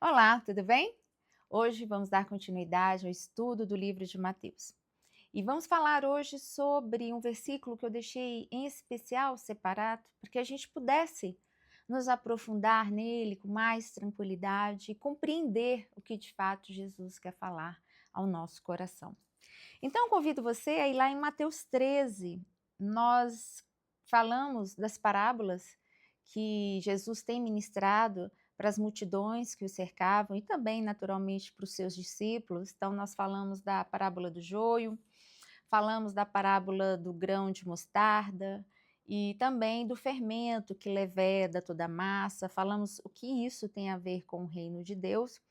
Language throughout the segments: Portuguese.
Olá, tudo bem? Hoje vamos dar continuidade ao estudo do livro de Mateus. E vamos falar hoje sobre um versículo que eu deixei em especial separado, para que a gente pudesse nos aprofundar nele com mais tranquilidade e compreender o que de fato Jesus quer falar ao nosso coração. Então, convido você a ir lá em Mateus 13. Nós falamos das parábolas que Jesus tem ministrado para as multidões que o cercavam e também, naturalmente, para os seus discípulos. Então, nós falamos da parábola do joio, falamos da parábola do grão de mostarda e também do fermento que leveda toda a massa. Falamos o que isso tem a ver com o reino de Deus.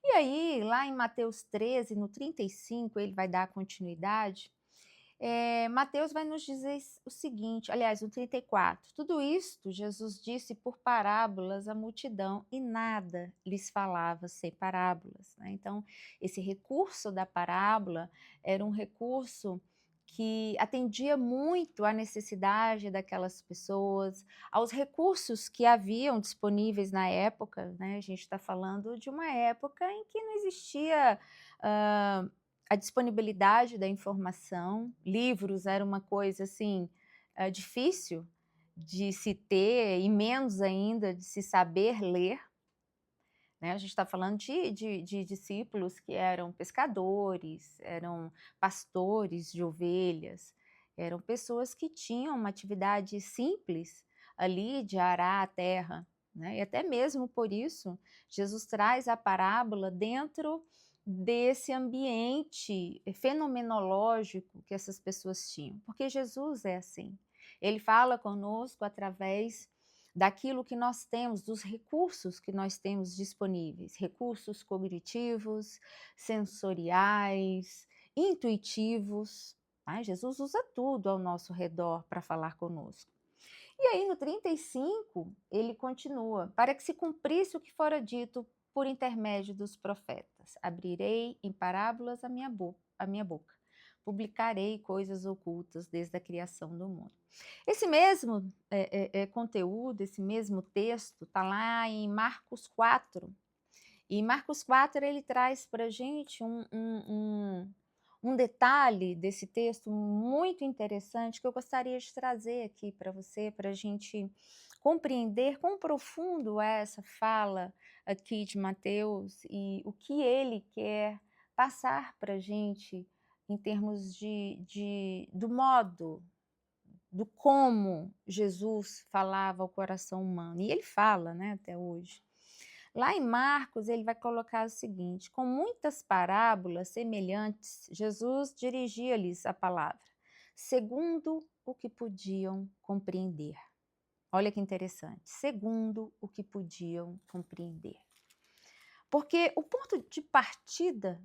E aí, lá em Mateus 13, no 35, ele vai dar continuidade. Mateus vai nos dizer o seguinte, aliás, no 34, tudo isto Jesus disse por parábolas à multidão e nada lhes falava sem parábolas, né? Então, esse recurso da parábola era um recurso que atendia muito à necessidade daquelas pessoas, aos recursos que haviam disponíveis na época, né? A gente está falando de uma época em que não existia a disponibilidade da informação. Livros era uma coisa assim difícil de se ter e menos ainda de se saber ler, né? A gente está falando de discípulos que eram pescadores, eram pastores de ovelhas, eram pessoas que tinham uma atividade simples ali de arar a terra, né? E até mesmo por isso, Jesus traz a parábola dentro desse ambiente fenomenológico que essas pessoas tinham, porque Jesus é assim. Ele fala conosco através daquilo que nós temos, dos recursos que nós temos disponíveis, recursos cognitivos, sensoriais, intuitivos. Tá? Jesus usa tudo ao nosso redor para falar conosco. E aí no 35 ele continua, para que se cumprisse o que fora dito por intermédio dos profetas, abrirei em parábolas a minha boca, publicarei coisas ocultas desde a criação do mundo. Esse mesmo conteúdo, esse mesmo texto está lá em Marcos 4, e Marcos 4 ele traz para a gente um detalhe desse texto muito interessante que eu gostaria de trazer aqui para você, para a gente compreender quão profundo é essa fala aqui de Mateus e o que ele quer passar para a gente em termos do modo, do como Jesus falava ao coração humano. E ele fala, né, até hoje. Lá em Marcos, ele vai colocar o seguinte: com muitas parábolas semelhantes, Jesus dirigia-lhes a palavra, segundo o que podiam compreender. Olha que interessante, segundo o que podiam compreender. Porque o ponto de partida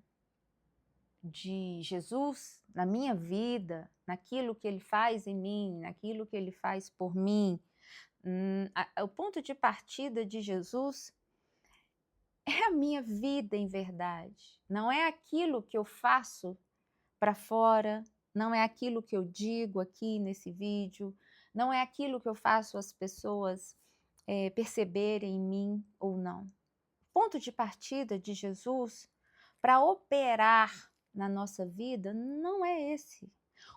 de Jesus na minha vida, naquilo que ele faz em mim, naquilo que ele faz por mim, o ponto de partida de Jesus é a minha vida em verdade, não é aquilo que eu faço para fora, não é aquilo que eu digo aqui nesse vídeo, não é aquilo que eu faço as pessoas perceberem em mim ou não. O ponto de partida de Jesus para operar na nossa vida não é esse.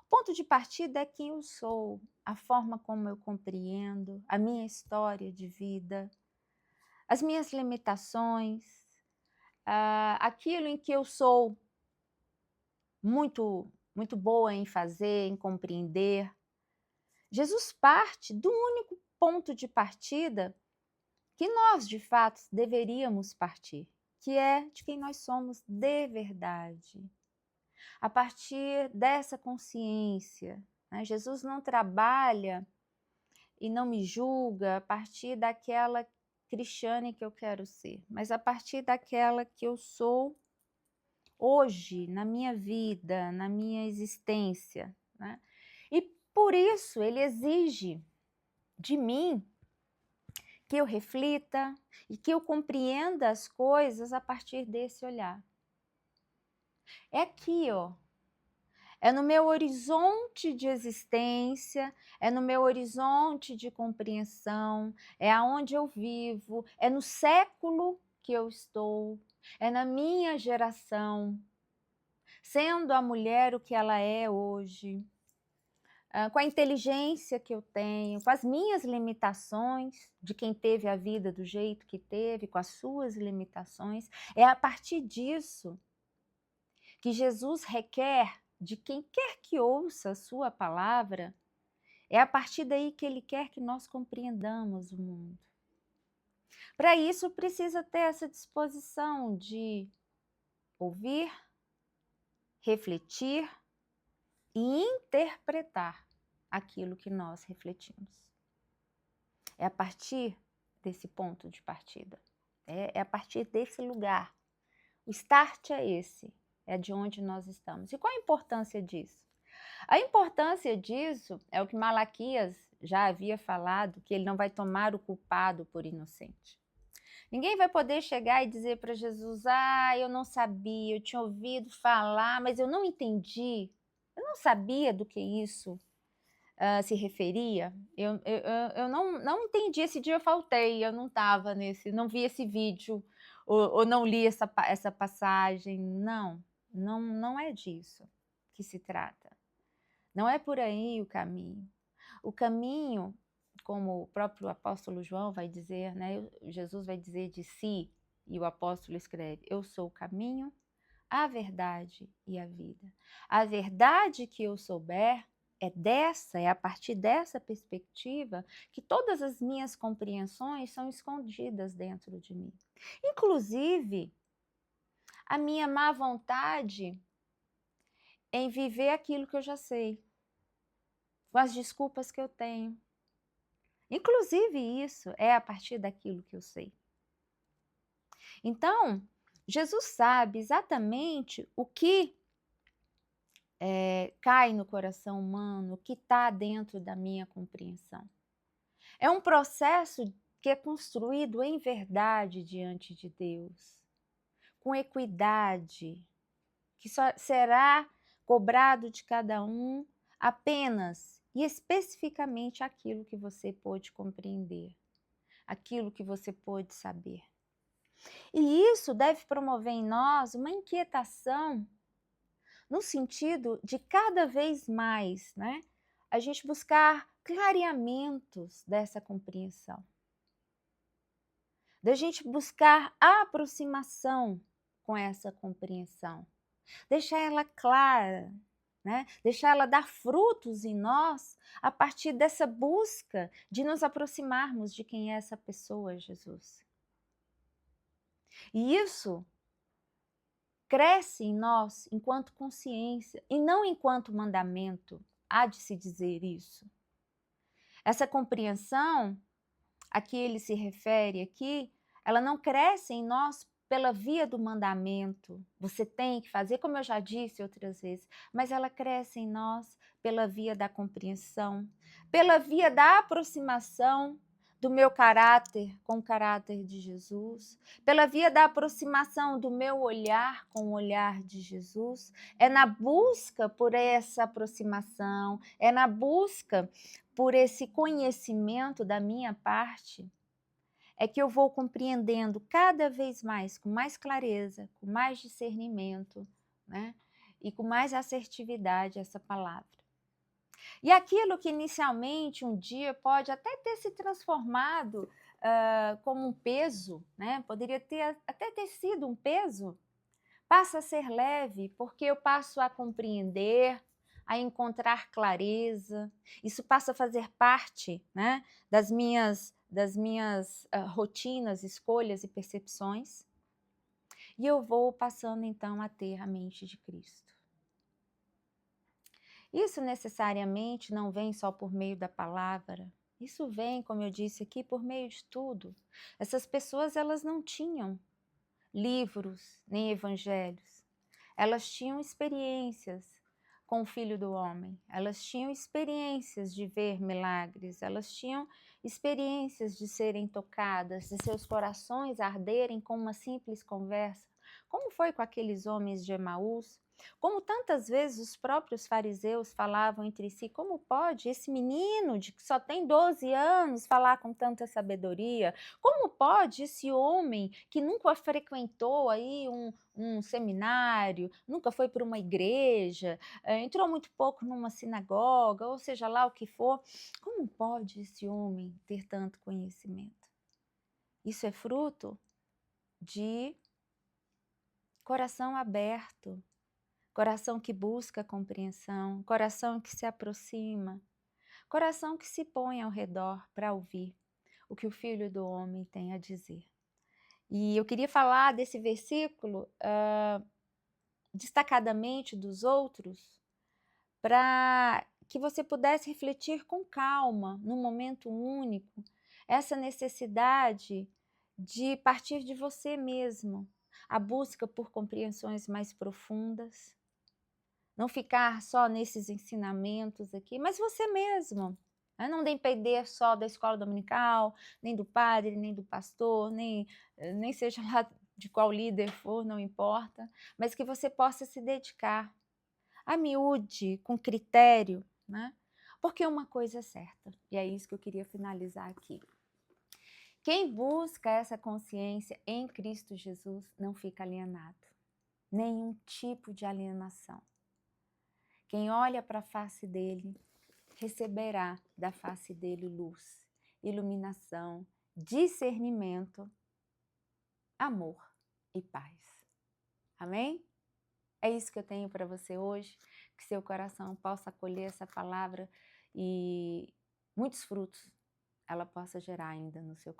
O ponto de partida é quem eu sou, a forma como eu compreendo, a minha história de vida, as minhas limitações, aquilo em que eu sou muito boa em fazer, em compreender. Jesus parte do único ponto de partida que nós, de fato, deveríamos partir, que é de quem nós somos de verdade. A partir dessa consciência, né? Jesus não trabalha e não me julga a partir daquela Cristiane que eu quero ser, mas a partir daquela que eu sou hoje, na minha vida, na minha existência, né? E por isso ele exige de mim que eu reflita e que eu compreenda as coisas a partir desse olhar. É aqui, ó. É no meu horizonte de existência, é no meu horizonte de compreensão, é aonde eu vivo, é no século que eu estou, é na minha geração, sendo a mulher o que ela é hoje, com a inteligência que eu tenho, com as minhas limitações, de quem teve a vida do jeito que teve, com as suas limitações, é a partir disso que Jesus requer de quem quer que ouça a sua palavra, é a partir daí que ele quer que nós compreendamos o mundo. Para isso, precisa ter essa disposição de ouvir, refletir e interpretar aquilo que nós refletimos. É a partir desse ponto de partida, é a partir desse lugar. O start é esse, é de onde nós estamos. E qual a importância disso? A importância disso é o que Malaquias já havia falado, que ele não vai tomar o culpado por inocente. Ninguém vai poder chegar e dizer para Jesus: eu não sabia, eu tinha ouvido falar, mas eu não entendi, eu não sabia do que isso se referia, eu não entendi, esse dia eu faltei, eu não estava não vi esse vídeo, ou não li essa passagem. Não é disso que se trata. Não é por aí o caminho. O caminho, como o próprio apóstolo João vai dizer, né? Jesus vai dizer de si, e o apóstolo escreve: eu sou o caminho, a verdade e a vida. A verdade que eu souber é a partir dessa perspectiva que todas as minhas compreensões são escondidas dentro de mim. Inclusive, a minha má vontade em viver aquilo que eu já sei, com as desculpas que eu tenho. Inclusive isso é a partir daquilo que eu sei. Então, Jesus sabe exatamente o que cai no coração humano, o que está dentro da minha compreensão. É um processo que é construído em verdade diante de Deus, com equidade, que só será cobrado de cada um apenas e especificamente aquilo que você pôde compreender, aquilo que você pôde saber. E isso deve promover em nós uma inquietação no sentido de cada vez mais, né, a gente buscar clareamentos dessa compreensão, da gente buscar aproximação com essa compreensão, deixar ela clara, né, deixar ela dar frutos em nós a partir dessa busca de nos aproximarmos de quem é essa pessoa, Jesus. E isso cresce em nós enquanto consciência e não enquanto mandamento, há de se dizer isso. Essa compreensão a que ele se refere aqui, ela não cresce em nós pela via do mandamento, você tem que fazer, como eu já disse outras vezes, mas ela cresce em nós pela via da compreensão, pela via da aproximação do meu caráter com o caráter de Jesus, pela via da aproximação do meu olhar com o olhar de Jesus. É na busca por essa aproximação, é na busca por esse conhecimento da minha parte, é que eu vou compreendendo cada vez mais, com mais clareza, com mais discernimento, né? E com mais assertividade essa palavra. E aquilo que inicialmente um dia pode até ter se transformado como um peso, né? Poderia até ter sido um peso, passa a ser leve, porque eu passo a compreender, a encontrar clareza. Isso passa a fazer parte, né, das minhas rotinas, escolhas e percepções. E eu vou passando então a ter a mente de Cristo. Isso necessariamente não vem só por meio da palavra. Isso vem, como eu disse aqui, por meio de tudo. Essas pessoas, elas não tinham livros nem evangelhos. Elas tinham experiências com o Filho do Homem. Elas tinham experiências de ver milagres. Elas tinham experiências de serem tocadas, de seus corações arderem com uma simples conversa. Como foi com aqueles homens de Emaús? Como tantas vezes os próprios fariseus falavam entre si: como pode esse menino de que só tem 12 anos falar com tanta sabedoria? Como pode esse homem que nunca frequentou aí um seminário, nunca foi para uma igreja, entrou muito pouco numa sinagoga, ou seja lá o que for, como pode esse homem ter tanto conhecimento? Isso é fruto de coração aberto, coração que busca compreensão, coração que se aproxima, coração que se põe ao redor para ouvir o que o Filho do Homem tem a dizer. E eu queria falar desse versículo destacadamente dos outros, para que você pudesse refletir com calma, num momento único, essa necessidade de partir de você mesmo, a busca por compreensões mais profundas, não ficar só nesses ensinamentos aqui, mas você mesmo, né? Não depender só da escola dominical, nem do padre, nem do pastor, nem seja lá de qual líder for, não importa, mas que você possa se dedicar a miúde, com critério, né? Porque uma coisa é certa, e é isso que eu queria finalizar aqui. Quem busca essa consciência em Cristo Jesus não fica alienado, nenhum tipo de alienação. Quem olha para a face dele, receberá da face dele luz, iluminação, discernimento, amor e paz. Amém? É isso que eu tenho para você hoje, que seu coração possa acolher essa palavra e muitos frutos ela possa gerar ainda no seu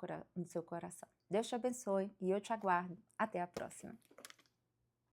coração. Deus te abençoe e eu te aguardo. Até a próxima.